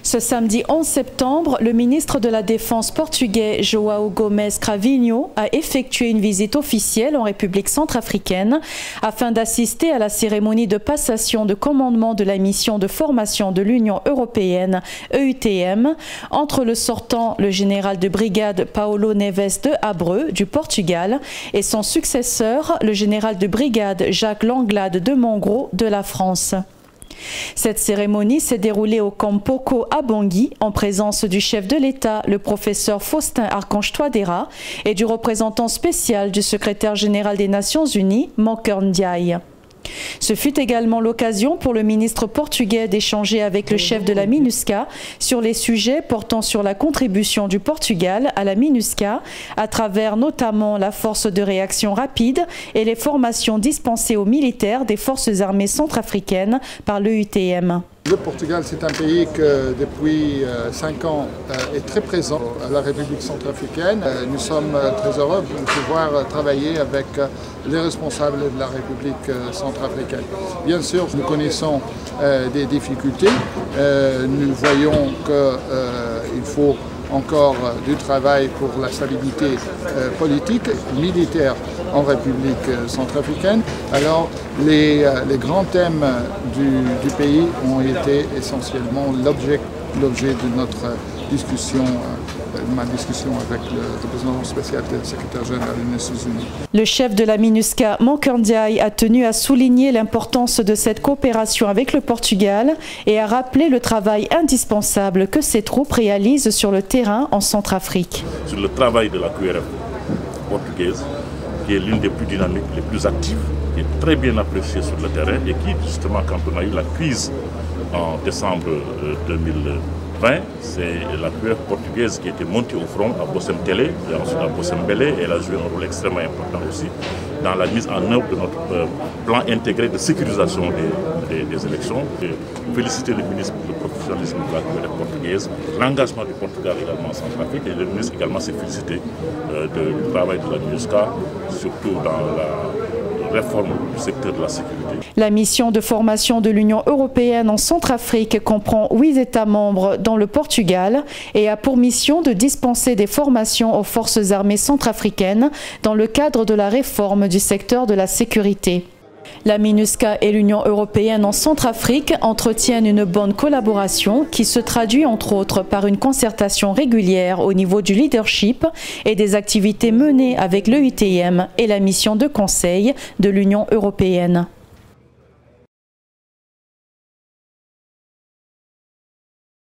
Ce samedi 11 septembre, le ministre de la Défense portugais João Gomes Cravinho a effectué une visite officielle en République centrafricaine afin d'assister à la cérémonie de passation de commandement de la mission de formation de l'Union européenne EUTM entre le sortant, le général de brigade Paulo Neves de Abreu du Portugal et son successeur, le général de brigade Jacques Langlade de Mongros de la France. Cette cérémonie s'est déroulée au camp Poko à Bangui en présence du chef de l'État, le professeur Faustin Archange Touadéra, et du représentant spécial du secrétaire général des Nations Unies, Moker Ndiaye. Ce fut également l'occasion pour le ministre portugais d'échanger avec le chef de la MINUSCA sur les sujets portant sur la contribution du Portugal à la MINUSCA, à travers notamment la force de réaction rapide et les formations dispensées aux militaires des forces armées centrafricaines par l'EUTM. Le Portugal, c'est un pays que depuis 5 ans est très présent à la République centrafricaine. Nous sommes très heureux de pouvoir travailler avec les responsables de la République centrafricaine. Bien sûr, nous connaissons des difficultés. Nous voyons qu'il faut encore du travail pour la stabilité politique, militaire en République centrafricaine. Alors les grands thèmes du pays ont été essentiellement l'objet de notre discussion, ma discussion avec le représentant spécial du secrétaire général des Nations Unies. Le chef de la MINUSCA, Moker Ndiaye, a tenu à souligner l'importance de cette coopération avec le Portugal et a rappelé le travail indispensable que ces troupes réalisent sur le terrain en Centrafrique. Sur le travail de la QRF portugaise, qui est l'une des plus dynamiques, les plus actives, qui est très bien appréciée sur le terrain et qui, justement, quand on a eu la crise en décembre 2020, c'est la QRF portugaise qui était montée au front à Bossem-Télé et ensuite à Bossem-Bélé. Elle a joué un rôle extrêmement important aussi dans la mise en œuvre de notre plan intégré de sécurisation des élections. Et féliciter le ministre pour le professionnalisme de la QRF portugaise, l'engagement du Portugal également en Centrafrique, et le ministre également s'est félicité du travail de la MINUSCA, surtout dans la réforme du secteur de la sécurité. La mission de formation de l'Union européenne en Centrafrique comprend 8 États membres dont le Portugal et a pour mission de dispenser des formations aux forces armées centrafricaines dans le cadre de la réforme du secteur de la sécurité. La MINUSCA et l'Union européenne en Centrafrique entretiennent une bonne collaboration qui se traduit entre autres par une concertation régulière au niveau du leadership et des activités menées avec l'EUTM et la mission de conseil de l'Union européenne.